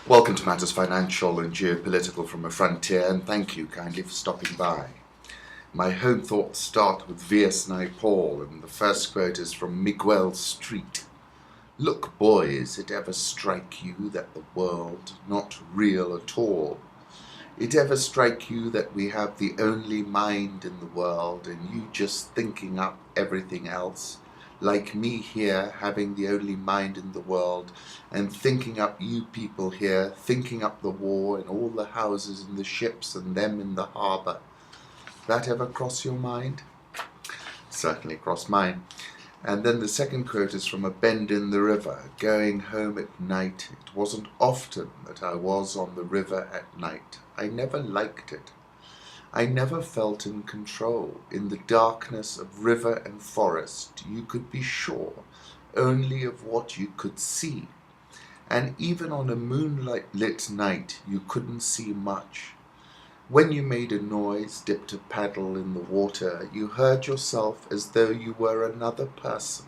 Welcome to Matters Financial and Geopolitical from a Frontier, and thank you kindly for stopping by. My home thoughts start with V.S. Naipaul, and the first quote is from Miguel Street. Look, boys, it ever strike you that the world not real at all? It ever strike you that we have the only mind in the world, and you just thinking up everything else? Like me here, having the only mind in the world, and thinking up you people here, thinking up the war and all the houses and the ships and them in the harbour. That ever cross your mind? Certainly crossed mine. And then the second quote is from A Bend in the River. Going home at night, it wasn't often that I was on the river at night. I never liked it. I never felt in control. In the darkness of river and forest, you could be sure only of what you could see. And even on a moonlit night, you couldn't see much. When you made a noise, dipped a paddle in the water, you heard yourself as though you were another person.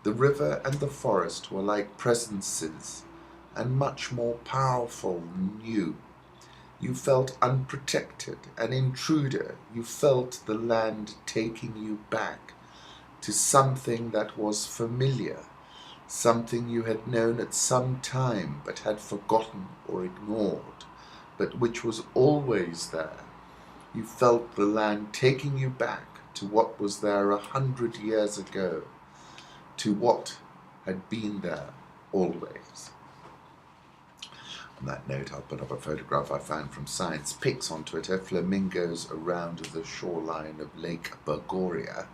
The river and the forest were like presences, and much more powerful than you. You felt unprotected, an intruder. You felt the land taking you back to something that was familiar, something you had known at some time but had forgotten or ignored, but which was always there. You felt the land taking you back to what was there 100 years ago, to what had been there always. On that note, I'll put up a photograph I found from Science Pics on Twitter. Flamingos around the shoreline of Lake Bogoria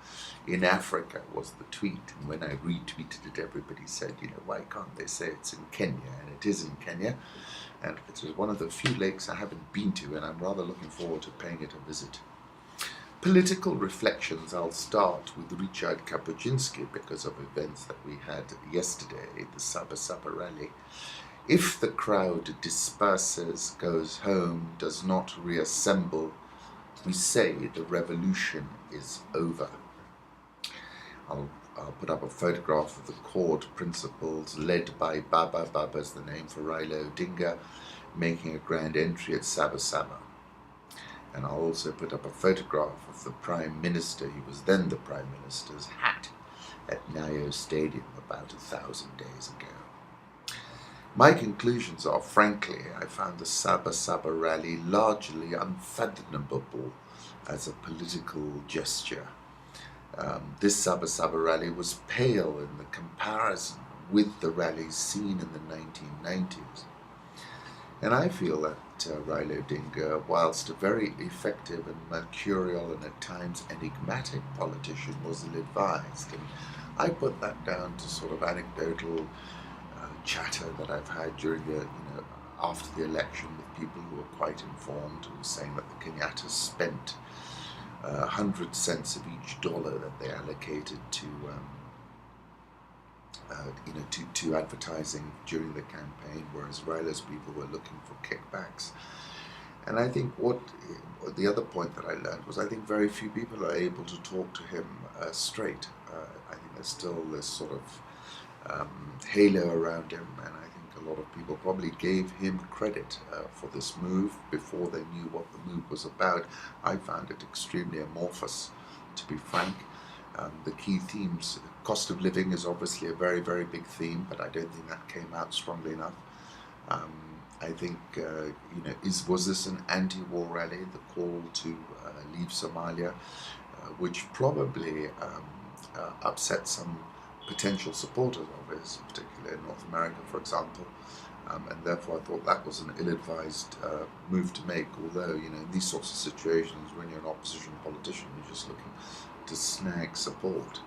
in Africa was the tweet. And when I retweeted it, everybody said, why can't they say it's in Kenya? And it is in Kenya. And it is one of the few lakes I haven't been to, and I'm rather looking forward to paying it a visit. Political reflections, I'll start with Richard Kapuscinski because of events that we had yesterday, the Saba Saba rally. If the crowd disperses, goes home, does not reassemble, we say the revolution is over. I'll put up a photograph of the Cord principles led by Baba. Baba's the name for Raila Odinga, making a grand entry at Saba Saba. And I'll also put up a photograph of the Prime Minister, he was then the Prime Minister's hat, at Nyayo Stadium about 1,000 days ago. My conclusions are, frankly, I found the Saba Saba rally largely unfathomable as a political gesture. This Saba Saba rally was pale in the comparison with the rallies seen in the 1990s. And I feel that Raila Odinga, whilst a very effective and mercurial and at times enigmatic politician, was ill-advised. And I put that down to sort of anecdotal chatter that I've had during the, after the election with people who were quite informed, who were saying that the Kenyattas spent 100 cents of each dollar that they allocated to advertising during the campaign, whereas Raila's people were looking for kickbacks. And I think the other point that I learned was I think very few people are able to talk to him straight. I think there's still this sort of halo around him, and I think a lot of people probably gave him credit for this move before they knew what the move was about. I found it extremely amorphous, to be frank. The key themes, cost of living is obviously a very, very big theme, but I don't think that came out strongly enough. I think, was this an anti-war rally, the call to leave Somalia, which probably upset some potential supporters of his, particularly in North America, for example, and therefore I thought that was an ill-advised move to make, although, in these sorts of situations, when you're an opposition politician, you're just looking to snag support.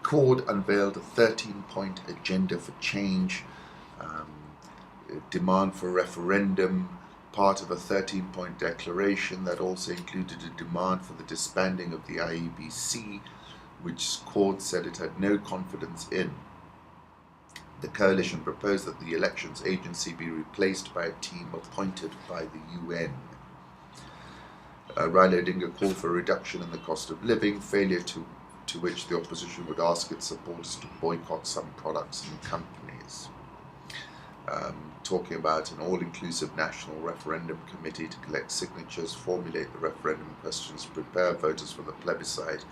Cord unveiled a 13-point agenda for change, demand for a referendum, part of a 13-point declaration that also included a demand for the disbanding of the IEBC, which Cord said it had no confidence in. The coalition proposed that the elections agency be replaced by a team appointed by the UN. Raila Odinga called for a reduction in the cost of living, failure to which the opposition would ask its supporters to boycott some products and companies. talking about an all-inclusive national referendum committee to collect signatures, formulate the referendum questions, prepare voters for the plebiscite,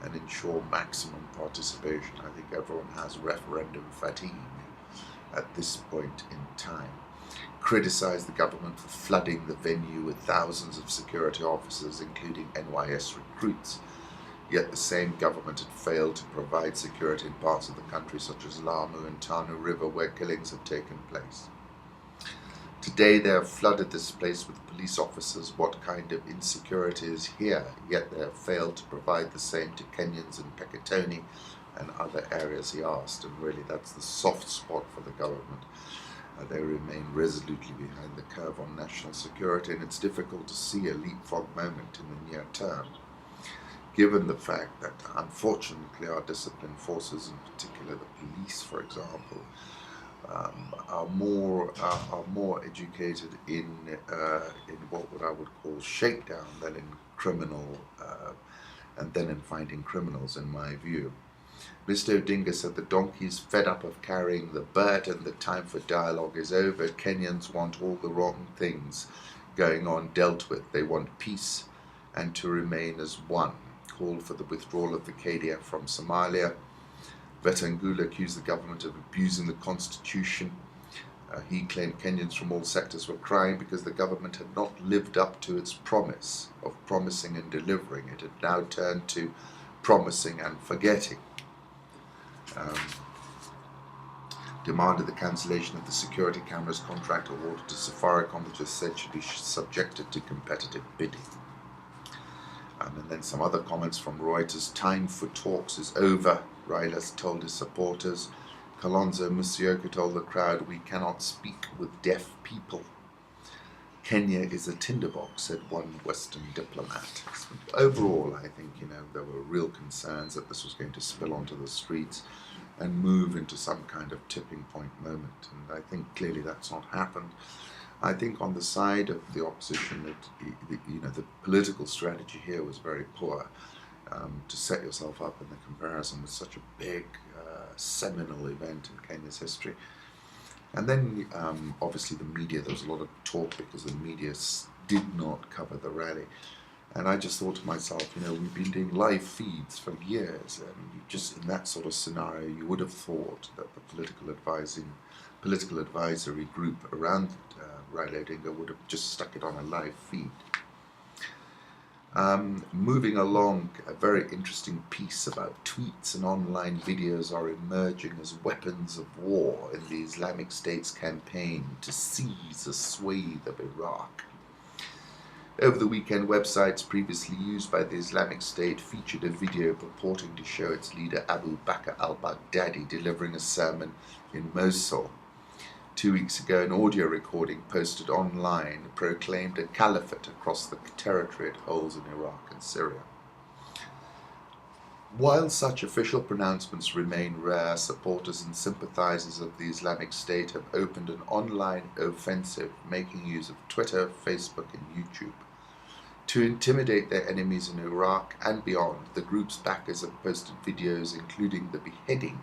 and ensure maximum participation. I think everyone has referendum fatigue at this point in time. Criticized the government for flooding the venue with thousands of security officers, including NYS recruits. Yet the same government had failed to provide security in parts of the country such as Lamu and Tano River, where killings have taken place. Today they have flooded this place with police officers. What kind of insecurity is here? Yet they have failed to provide the same to Kenyans in Peketoni and other areas, he asked. And really that's the soft spot for the government. They remain resolutely behind the curve on national security, and it's difficult to see a leapfrog moment in the near term, given the fact that unfortunately our disciplined forces, in particular the police, for example, are more educated in what I would call shakedown than in in finding criminals, in my view. Mr. Odinga said the donkey's fed up of carrying the burden. The time for dialogue is over. Kenyans want all the wrong things going on dealt with. They want peace and to remain as one. Called for the withdrawal of the KDF from Somalia. Vetangula accused the government of abusing the constitution. He claimed Kenyans from all sectors were crying because the government had not lived up to its promise of promising and delivering. It had now turned to promising and forgetting. Demanded the cancellation of the security cameras contract awarded to Safaricom, which is said should be subjected to competitive bidding. And then some other comments from Reuters. Time for talks is over, Raila told his supporters. Kalonzo Musyoka told the crowd, we cannot speak with deaf people. Kenya is a tinderbox, said one Western diplomat. Overall, I think, there were real concerns that this was going to spill onto the streets and move into some kind of tipping point moment. And I think clearly that's not happened. I think on the side of the opposition, the political strategy here was very poor. To set yourself up in the comparison with such a big, seminal event in Kenya's history. And then, obviously, the media, there was a lot of talk because the media did not cover the rally. And I just thought to myself, we've been doing live feeds for years, and just in that sort of scenario, you would have thought that the political advisory group around Raila Odinga would have just stuck it on a live feed. Moving along, a very interesting piece about tweets and online videos are emerging as weapons of war in the Islamic State's campaign to seize a swathe of Iraq. Over the weekend, websites previously used by the Islamic State featured a video purporting to show its leader Abu Bakr al-Baghdadi delivering a sermon in Mosul. 2 weeks ago, an audio recording posted online proclaimed a caliphate across the territory it holds in Iraq and Syria. While such official pronouncements remain rare, supporters and sympathizers of the Islamic State have opened an online offensive, making use of Twitter, Facebook, and YouTube. To intimidate their enemies in Iraq and beyond, the group's backers have posted videos including the beheading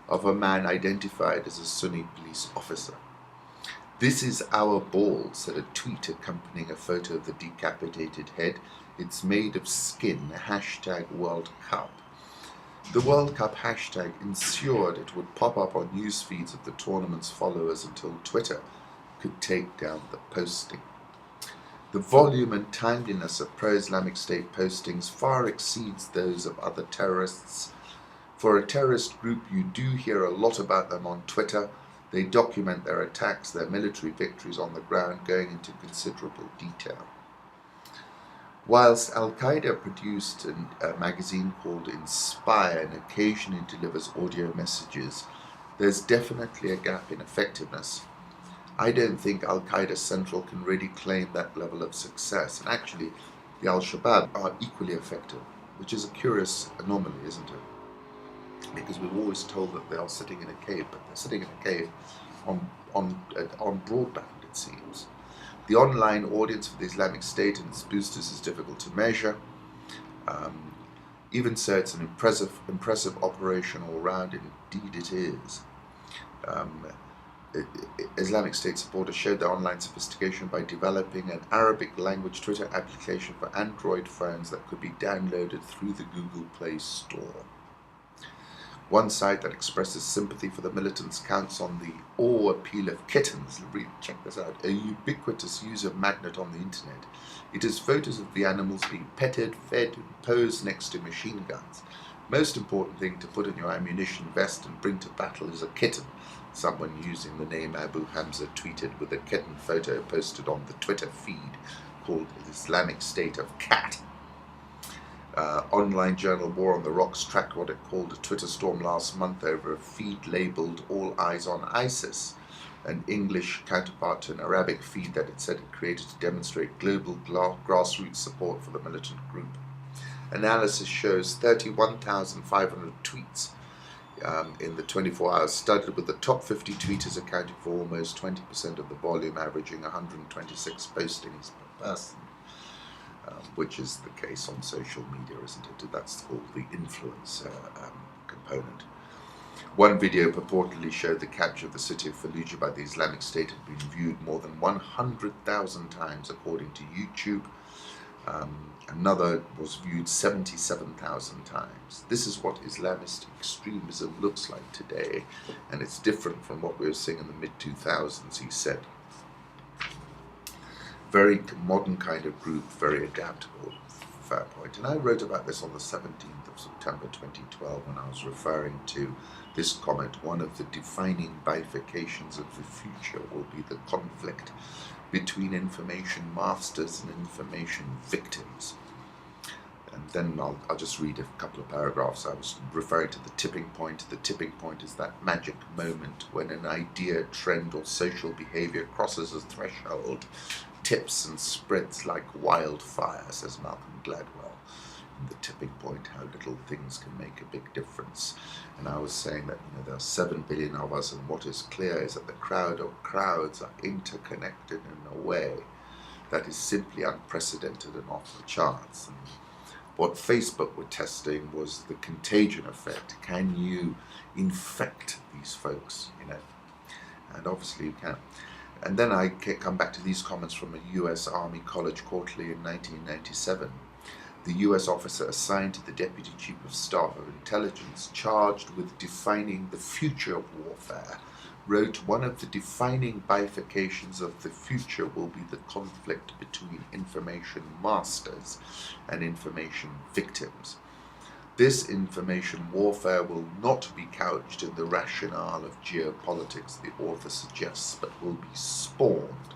of a man identified as a Sunni police officer. This is our ball, said a tweet accompanying a photo of the decapitated head. It's made of skin, #World Cup. The World Cup hashtag ensured it would pop up on news feeds of the tournament's followers until Twitter could take down the posting. The volume and timeliness of pro-Islamic State postings far exceeds those of other terrorists. For a terrorist group, you do hear a lot about them on Twitter. They document their attacks, their military victories on the ground, going into considerable detail. Whilst Al-Qaeda produced a magazine called Inspire and occasionally delivers audio messages, there's definitely a gap in effectiveness. I don't think Al-Qaeda Central can really claim that level of success. And actually, the Al-Shabaab are equally effective, which is a curious anomaly, isn't it? Because we're always told that they are sitting in a cave, but they're sitting in a cave on broadband, it seems. The online audience for the Islamic State and its boosters is difficult to measure. Even so, it's an impressive operation all round, and indeed it is. Islamic State supporters showed their online sophistication by developing an Arabic language Twitter application for Android phones that could be downloaded through the Google Play Store. One site that expresses sympathy for the militants counts on the awe appeal of kittens. Check this out. A ubiquitous user magnet on the internet. It is photos of the animals being petted, fed, and posed next to machine guns. Most important thing to put in your ammunition vest and bring to battle is a kitten. Someone using the name Abu Hamza tweeted with a kitten photo posted on the Twitter feed called Islamic State of Cat. Online journal War on the Rocks tracked what it called a Twitter storm last month over a feed labelled All Eyes on ISIS, an English counterpart to an Arabic feed that it said it created to demonstrate global grassroots support for the militant group. Analysis shows 31,500 tweets in the 24 hours study, with the top 50 tweeters accounting for almost 20% of the volume, averaging 126 postings per person. Which is the case on social media, isn't it? That's called the influencer component. One video purportedly showed the capture of the city of Fallujah by the Islamic State had been viewed more than 100,000 times, according to YouTube. Another was viewed 77,000 times. This is what Islamist extremism looks like today, and it's different from what we were seeing in the mid-2000s, he said. Very modern kind of group, very adaptable, fair point. And I wrote about this on the 17th of September 2012 when I was referring to this comment. One of the defining bifurcations of the future will be the conflict between information masters and information victims. And then I'll just read a couple of paragraphs. I was referring to the tipping point. The tipping point is that magic moment when an idea, trend, or social behavior crosses a threshold, tips and spreads like wildfire, says Malcolm Gladwell. And the tipping point, how little things can make a big difference. And I was saying that there are 7 billion of us, and what is clear is that the crowd or crowds are interconnected in a way that is simply unprecedented and off the charts. And what Facebook were testing was the contagion effect. Can you infect these folks? And obviously you can. And then I come back to these comments from a US Army College Quarterly in 1997. The US officer assigned to the Deputy Chief of Staff of Intelligence, charged with defining the future of warfare, wrote, "One of the defining bifurcations of the future will be the conflict between information masters and information victims. This information warfare will not be couched in the rationale of geopolitics, the author suggests, but will be spawned,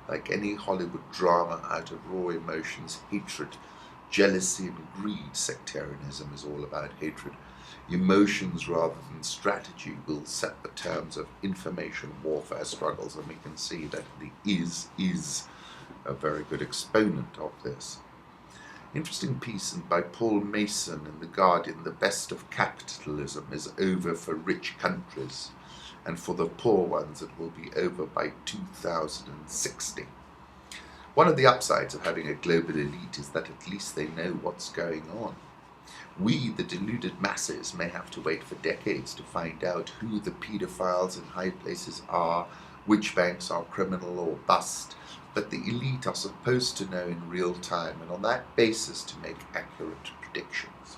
like any Hollywood drama, out of raw emotions, hatred, jealousy and greed. Sectarianism is all about hatred. Emotions rather than strategy will set the terms of information warfare struggles," and we can see that the is a very good exponent of this. Interesting piece by Paul Mason in The Guardian. "The best of capitalism is over for rich countries, and for the poor ones it will be over by 2060. One of the upsides of having a global elite is that at least they know what's going on. We, the deluded masses, may have to wait for decades to find out who the paedophiles in high places are, which banks are criminal or bust, but the elite are supposed to know in real time, and on that basis to make accurate predictions.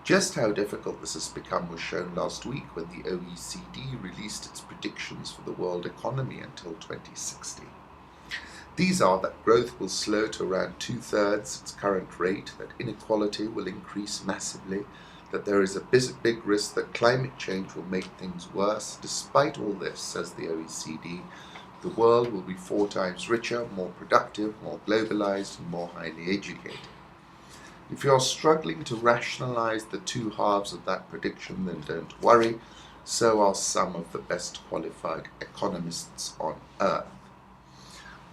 Just how difficult this has become was shown last week when the OECD released its predictions for the world economy until 2060. These are that growth will slow to around 2/3 its current rate, that inequality will increase massively, that there is a big risk that climate change will make things worse. Despite all this, says the OECD, the world will be 4 times richer, more productive, more globalized, and more highly educated. If you're struggling to rationalize the two halves of that prediction, then don't worry. So are some of the best qualified economists on Earth.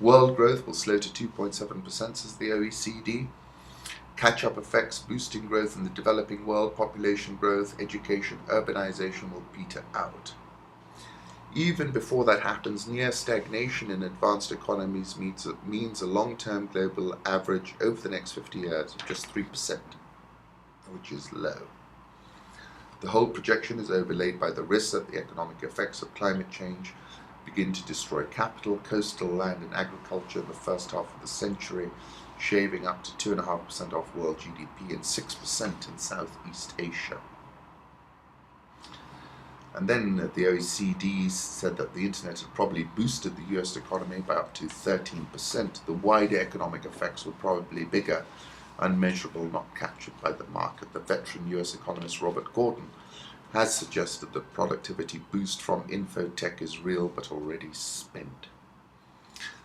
World growth will slow to 2.7%, says the OECD. Catch-up effects boosting growth in the developing world, population growth, education, urbanization will peter out. Even before that happens, near stagnation in advanced economies means a long-term global average over the next 50 years of just 3%, which is low. The whole projection is overlaid by the risks that the economic effects of climate change begin to destroy capital, coastal land and agriculture in the first half of the century, shaving up to 2.5% off world GDP and 6% in Southeast Asia. And then the OECD said that the internet had probably boosted the US economy by up to 13%. The wider economic effects were probably bigger, unmeasurable, not captured by the market. The veteran US economist Robert Gordon has suggested that productivity boost from infotech is real but already spent.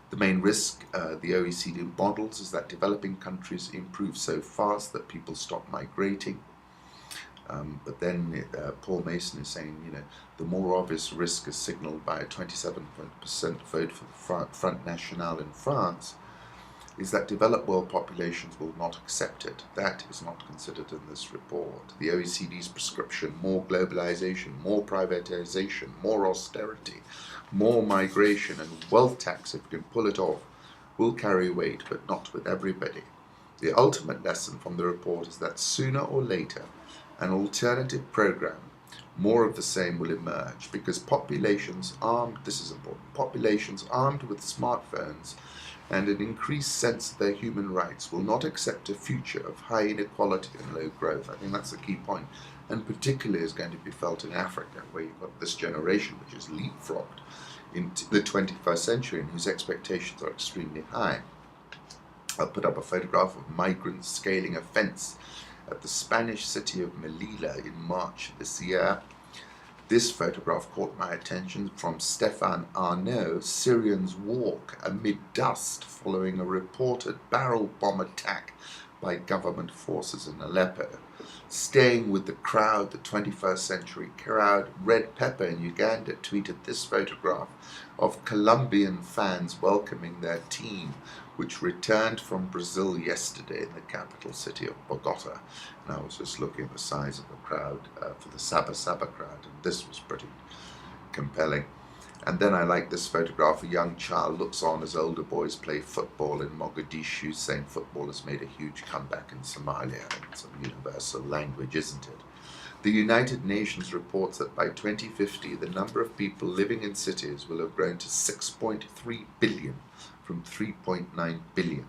The main risk the OECD models is that developing countries improve so fast that people stop migrating. But then Paul Mason is saying, the more obvious risk is signaled by a 27% vote for the Front National in France, is that developed world populations will not accept it. That is not considered in this report. The OECD's prescription, more globalization, more privatization, more austerity, more migration and wealth tax, if you can pull it off, will carry weight, but not with everybody. The ultimate lesson from the report is that sooner or later, an alternative program, more of the same, will emerge, because populations armed, this is important, populations armed with smartphones and an increased sense of their human rights will not accept a future of high inequality and low growth. I think that's the key point, and particularly is going to be felt in Africa, where you've got this generation which is leapfrogged into the 21st century and whose expectations are extremely high. I'll put up a photograph of migrants scaling a fence at the Spanish city of Melilla in March this year. This photograph caught my attention from Stefan Arnaud. Syrians walk amid dust following a reported barrel bomb attack by government forces in Aleppo. Staying with the crowd, the 21st century crowd, Red Pepper in Uganda tweeted this photograph of Colombian fans welcoming their team, which returned from Brazil yesterday in the capital city of Bogota. And I was just looking at the size of the crowd for the Saba Saba crowd, and this was pretty compelling. And then I like this photograph. A young child looks on as older boys play football in Mogadishu, saying football has made a huge comeback in Somalia. It's a universal language, isn't it? The United Nations reports that by 2050, the number of people living in cities will have grown to 6.3 billion from 3.9 billion.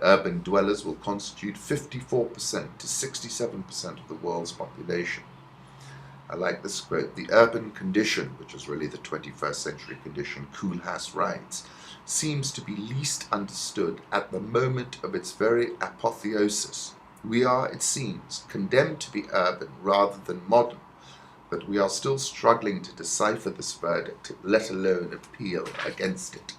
Urban dwellers will constitute 54% to 67% of the world's population. I like this quote: the urban condition, which is really the 21st century condition, Koolhaas writes, seems to be least understood at the moment of its very apotheosis. We are, it seems, condemned to be urban rather than modern, but we are still struggling to decipher this verdict, let alone appeal against it.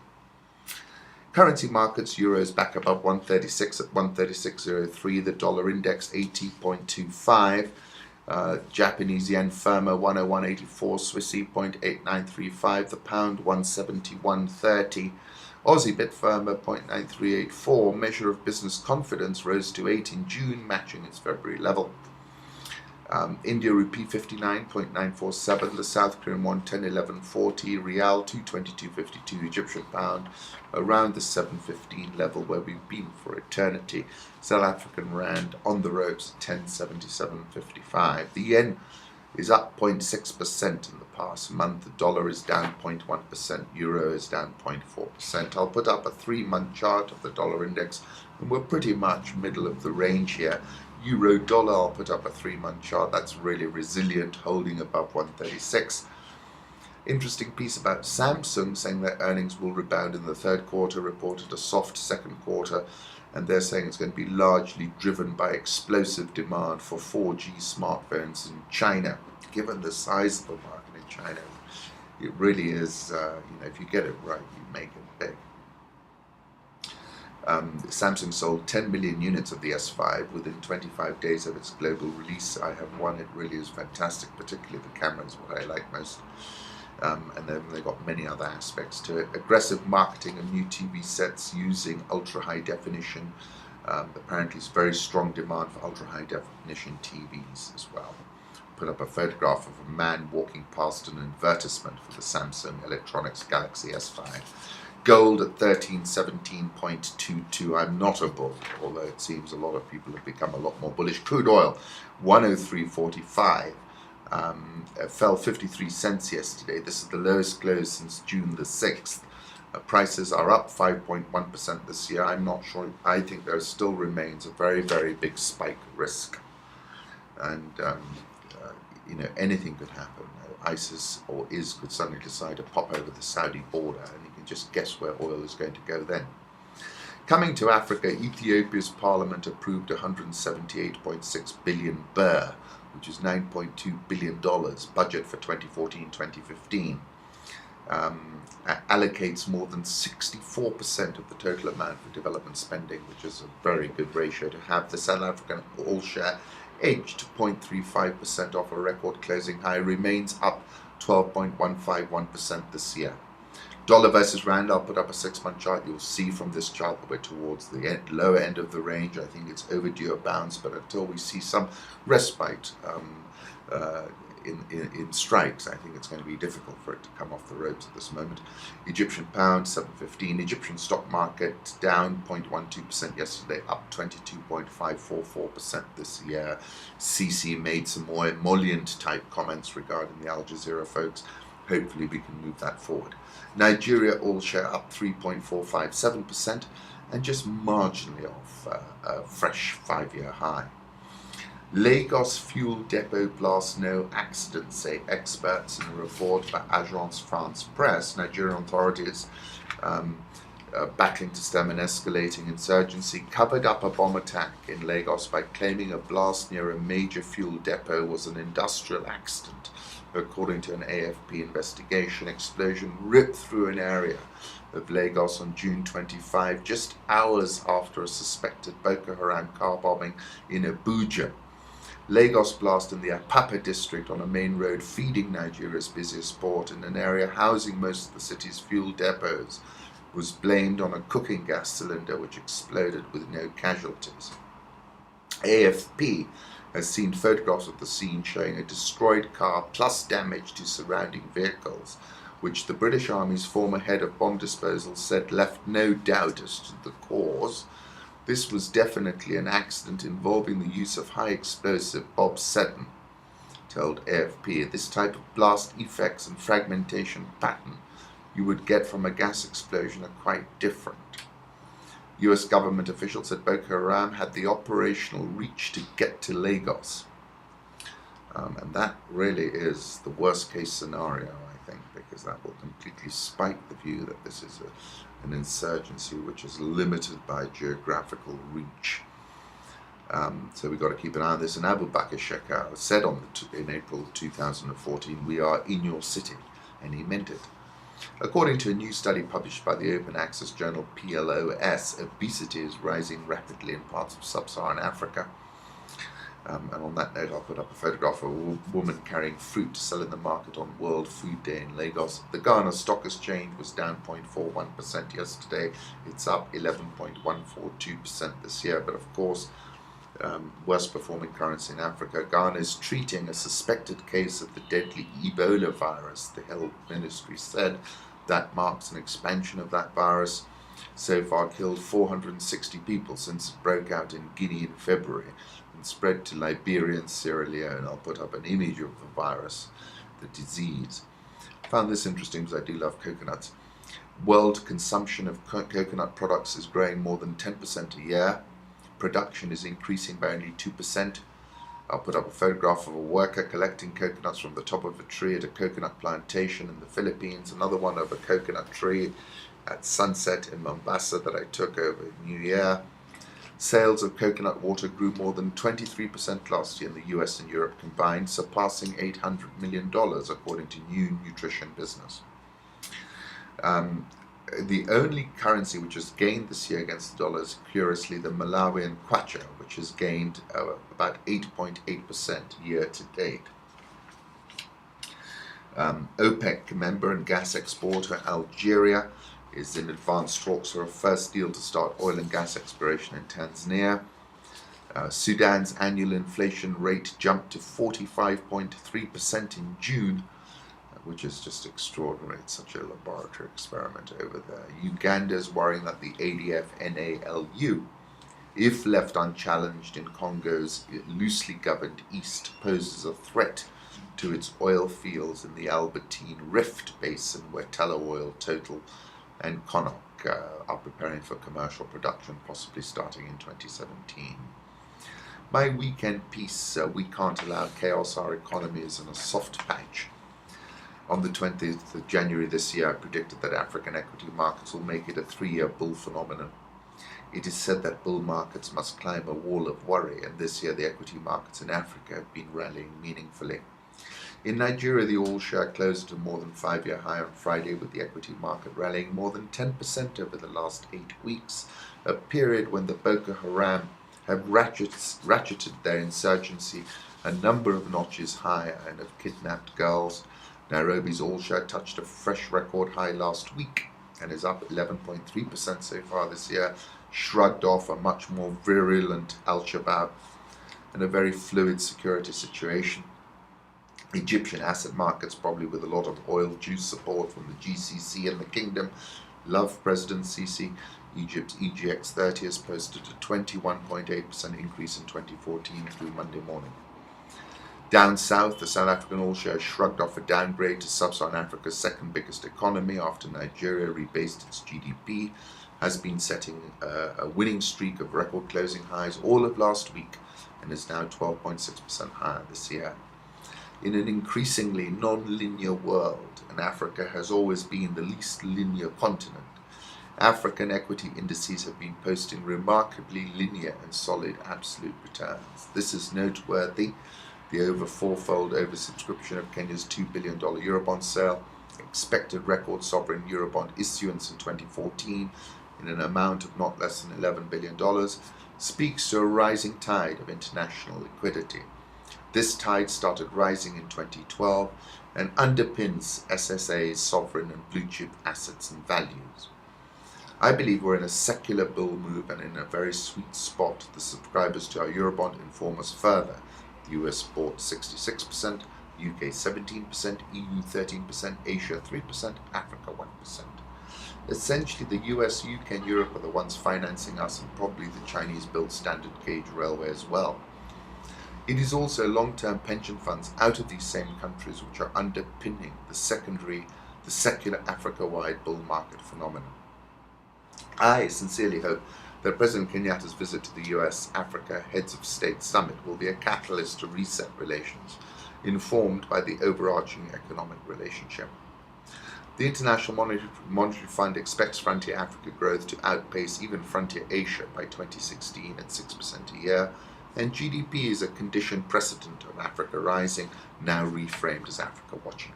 Currency markets, euros back above 136 at 136.03, the dollar index 80.25, Japanese yen firmer 101.84, Swissy 0.8935, the pound 171.30, Aussie bit firmer 0.9384, measure of business confidence rose to 8 in June, matching its February level. India rupee 59.947, the South Korean won 10.1140, Rial 222.52, Egyptian pound around the 7.15 level where we've been for eternity. South African rand on the ropes at 10.7755. The yen is up 0.6% in the past month. The dollar is down 0.1%. Euro is down 0.4%. I'll put up a 3-month chart of the dollar index, and we're pretty much middle of the range here. Euro dollar, I'll put up a 3-month chart. That's really resilient, holding above 136. Interesting piece about Samsung, saying that earnings will rebound in the third quarter, reported a soft second quarter, and they're saying it's going to be largely driven by explosive demand for 4G smartphones in China. Given the size of the market in China, it really is, if you get it right, you make it big. Samsung sold 10 million units of the S5 within 25 days of its global release. I have one. It really is fantastic, particularly the camera is what I like most. And then they've got many other aspects to it. Aggressive marketing of new TV sets using ultra-high definition. Apparently there's very strong demand for ultra-high definition TVs as well. Put up a photograph of a man walking past an advertisement for the Samsung Electronics Galaxy S5. Gold at 1317.22. I'm not a bull, although it seems a lot of people have become a lot more bullish. Crude oil 103.45. fell 53 cents yesterday. This is the lowest close since June the 6th. Prices are up 5.1% this year. I'm not sure. I think there still remains a very, very big spike risk. And, anything could happen. ISIS or IS could suddenly decide to pop over the Saudi border, and you can just guess where oil is going to go then. Coming to Africa, Ethiopia's parliament approved 178.6 billion birr, which is $9.2 billion budget for 2014-2015. Allocates more than 64% of the total amount for development spending, which is a very good ratio to have. The South African all-share edged 0.35% off a record closing high, remains up 12.151% this year. Dollar versus rand, I'll put up a 6-month chart. You'll see from this chart that we're towards the lower end of the range. I think it's overdue a bounce, but until we see some respite in strikes, I think it's going to be difficult for it to come off the ropes at this moment. Egyptian pound, 7.15. Egyptian stock market down 0.12% yesterday, up 22.544% this year. Sisi made some more emollient type comments regarding the Al Jazeera folks. Hopefully we can move that forward. Nigeria all share up 3.457% and just marginally off a fresh 5-year high. Lagos fuel depot blast, no accident, say experts in a report by Agence France Presse. Nigerian authorities battling to stem an escalating insurgency covered up a bomb attack in Lagos by claiming a blast near a major fuel depot was an industrial accident. According to an AFP investigation, explosion ripped through an area of Lagos on June 25, just hours after a suspected Boko Haram car bombing in Abuja. Lagos blast in the Apapa district on a main road feeding Nigeria's busiest port in an area housing most of the city's fuel depots was blamed on a cooking gas cylinder which exploded with no casualties. AFP has seen photographs of the scene showing a destroyed car plus damage to surrounding vehicles, which the British Army's former head of bomb disposal said left no doubt as to the cause. This was definitely an accident involving the use of high explosive, Bob Seddon told AFP. This type of blast effects and fragmentation pattern you would get from a gas explosion are quite different. US government officials said Boko Haram had the operational reach to get to Lagos. And that really is the worst case scenario, I think, because that will completely spike the view that this is an insurgency which is limited by geographical reach. So we've got to keep an eye on this. And Abu Bakr Shekau said in April 2014, "We are in your city," and he meant it. According to a new study published by the open access journal PLOS, obesity is rising rapidly in parts of sub-Saharan Africa. And on that note, I'll put up a photograph of a woman carrying fruit to sell in the market on World Food Day in Lagos. The Ghana Stock Exchange was down 0.41% yesterday. It's up 11.142% this year. But of course, worst performing currency in Africa, Ghana is treating a suspected case of the deadly Ebola virus. The health ministry said that marks an expansion of that virus. So far killed 460 people since it broke out in Guinea in February and spread to Liberia and Sierra Leone. I'll put up an image of the virus, the disease. I found this interesting because I do love coconuts. World consumption of coconut products is growing more than 10% a year. Production is increasing by only 2%. I'll put up a photograph of a worker collecting coconuts from the top of a tree at a coconut plantation in the Philippines. Another one of a coconut tree at sunset in Mombasa that I took over New Year. Sales of coconut water grew more than 23% last year in the US and Europe combined, surpassing $800 million according to New Nutrition Business. The only currency which has gained this year against the dollar is, curiously, the Malawian kwacha, which has gained about 8.8% year to date. OPEC member and gas exporter Algeria is in advanced talks for a first deal to start oil and gas exploration in Tanzania. Sudan's annual inflation rate jumped to 45.3% in June, which is just extraordinary. It's such a laboratory experiment over there. Uganda's worrying that the ADF-NALU, if left unchallenged in Congo's loosely governed east, poses a threat to its oil fields in the Albertine Rift Basin, where Tullow Oil, Total, and Connaught are preparing for commercial production, possibly starting in 2017. My weekend piece, we can't allow chaos, our economy is in a soft patch. On the 20th of January this year, I predicted that African equity markets will make it a 3-year bull phenomenon. It is said that bull markets must climb a wall of worry, and this year the equity markets in Africa have been rallying meaningfully. In Nigeria, the all-share closed at a more than 5-year high on Friday, with the equity market rallying more than 10% over the last 8 weeks, a period when the Boko Haram have ratcheted their insurgency a number of notches higher and have kidnapped girls. Nairobi's all-share touched a fresh record high last week and is up 11.3% so far this year, shrugged off a much more virulent Al-Shabaab and a very fluid security situation. Egyptian asset markets, probably with a lot of oil juice support from the GCC and the kingdom, love President Sisi. Egypt's EGX 30 has posted a 21.8% increase in 2014 through Monday morning. Down south, the South African all-share shrugged off a downgrade to sub-Saharan Africa's second biggest economy after Nigeria rebased its GDP, has been setting a winning streak of record closing highs all of last week and is now 12.6% higher this year. In an increasingly non-linear world, and Africa has always been the least linear continent, African equity indices have been posting remarkably linear and solid absolute returns. This is noteworthy. The over fourfold oversubscription of Kenya's $2 billion Eurobond sale, expected record sovereign Eurobond issuance in 2014 in an amount of not less than $11 billion, speaks to a rising tide of international liquidity. This tide started rising in 2012 and underpins SSA's sovereign and blue chip assets and values. I believe we're in a secular bull move and in a very sweet spot. The subscribers to our Eurobond inform us further. The US bought 66%, UK 17%, EU 13%, Asia 3%, Africa 1%. Essentially, the US, UK and Europe are the ones financing us, and probably the Chinese built standard gauge railway as well. It is also long-term pension funds out of these same countries which are underpinning the secular Africa-wide bull market phenomenon. I sincerely hope that President Kenyatta's visit to the US-Africa Heads of State Summit will be a catalyst to reset relations, informed by the overarching economic relationship. The International Monetary Fund expects Frontier Africa growth to outpace even Frontier Asia by 2016 at 6% a year, and GDP is a conditioned precedent of Africa rising, now reframed as Africa watching.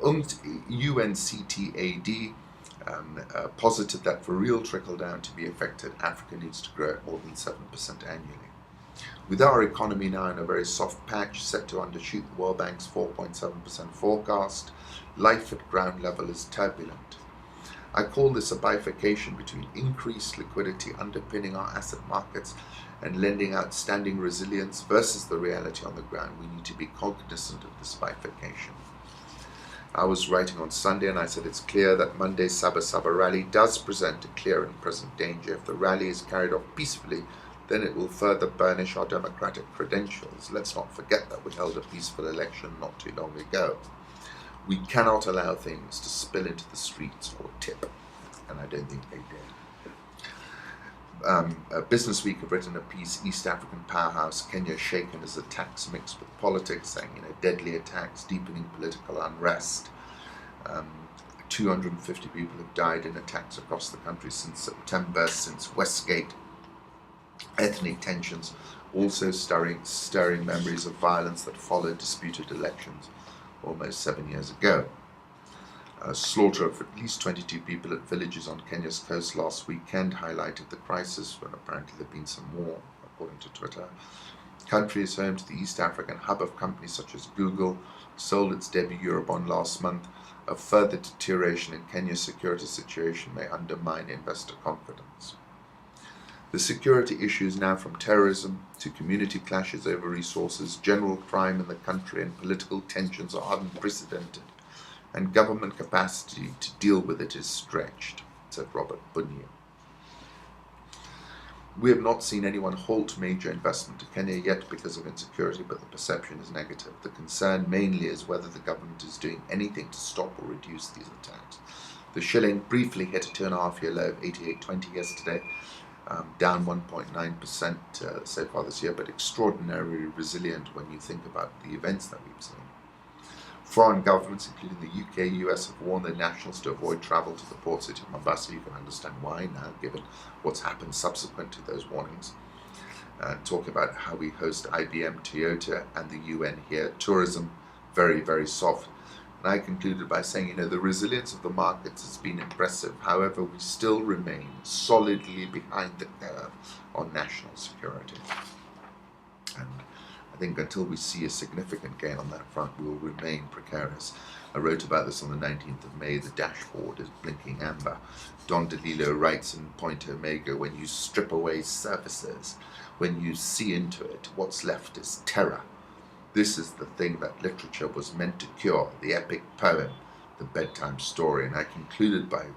UNCTAD posited that for real trickle-down to be effective, Africa needs to grow at more than 7% annually. With our economy now in a very soft patch, set to undershoot the World Bank's 4.7% forecast, life at ground level is turbulent. I call this a bifurcation between increased liquidity underpinning our asset markets and lending outstanding resilience versus the reality on the ground. We need to be cognizant of this bifurcation. I was writing on Sunday and I said it's clear that Monday's Saba rally does present a clear and present danger. If the rally is carried off peacefully, then it will further burnish our democratic credentials. Let's not forget that we held a peaceful election not too long ago. We cannot allow things to spill into the streets or tip, and I don't think they did. Business Week have written a piece, East African Powerhouse, Kenya shaken as attacks mixed with politics, saying, deadly attacks, deepening political unrest. 250 people have died in attacks across the country since September, since Westgate. Ethnic tensions also stirring memories of violence that followed disputed elections almost 7 years ago. Slaughter of at least 22 people at villages on Kenya's coast last weekend highlighted the crisis when apparently there had been some war, according to Twitter. The country is home to the East African hub of companies such as Google, sold its debut Eurobond last month. A further deterioration in Kenya's security situation may undermine investor confidence. The security issues now from terrorism to community clashes over resources, general crime in the country and political tensions are unprecedented, and government capacity to deal with it is stretched, said Robert Bunyan. We have not seen anyone halt major investment to Kenya yet because of insecurity, but the perception is negative. The concern mainly is whether the government is doing anything to stop or reduce these attacks. The shilling briefly hit a 2.5-year low of 88.20 yesterday, down 1.9% so far this year, but extraordinarily resilient when you think about the events that we've seen. Foreign governments, including the UK, US, have warned their nationals to avoid travel to the port city of Mombasa. You can understand why now, given what's happened subsequent to those warnings. Talk about how we host IBM, Toyota, and the UN here. Tourism, very, very soft. And I concluded by saying, the resilience of the markets has been impressive. However, we still remain solidly behind the curve on national security. And I think until we see a significant gain on that front, we will remain precarious. I wrote about this on the 19th of May. The dashboard is blinking amber. Don DeLillo writes in Point Omega, when you strip away services, when you see into it, what's left is terror. This is the thing that literature was meant to cure, the epic poem, the bedtime story. And I concluded by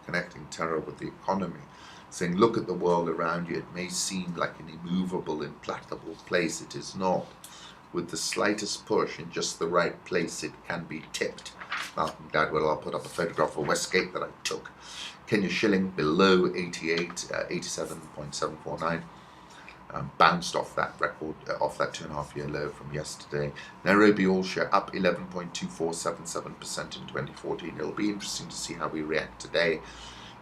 connecting terror with the economy, saying, look at the world around you. It may seem like an immovable, implacable place. It is not. With the slightest push in just the right place, it can be tipped. Malcolm Gladwell, I'll put up a photograph of Westgate that I took. Kenya shilling below 88, 87.749. Bounced off that record, off that 2.5-year low from yesterday. Nairobi all share up 11.2477% in 2014. It'll be interesting to see how we react today.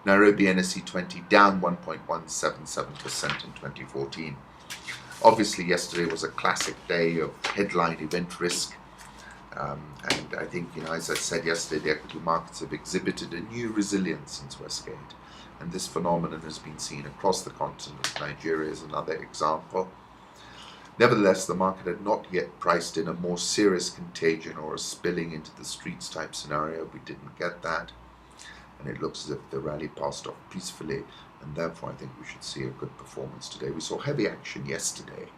Nairobi NSE 20 down 1.177% in 2014. Obviously, yesterday was a classic day of headline event risk. And I think, as I said yesterday, the equity markets have exhibited a new resilience since Westgate. And this phenomenon has been seen across the continent. Nigeria is another example. Nevertheless, the market had not yet priced in a more serious contagion or a spilling into the streets type scenario. We didn't get that. And it looks as if the rally passed off peacefully. And therefore, I think we should see a good performance today. We saw heavy action yesterday.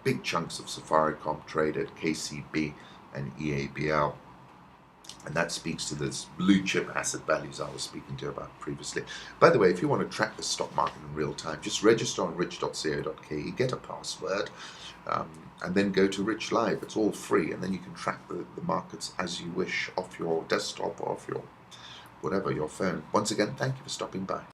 Big chunks of Safaricom traded, KCB and EABL. And that speaks to this blue chip asset values I was speaking to you about previously. By the way, if you want to track the stock market in real time, just register on rich.co.ke, get a password, and then go to Rich Live. It's all free, and then you can track the markets as you wish off your desktop or off your whatever, your phone. Once again, thank you for stopping by.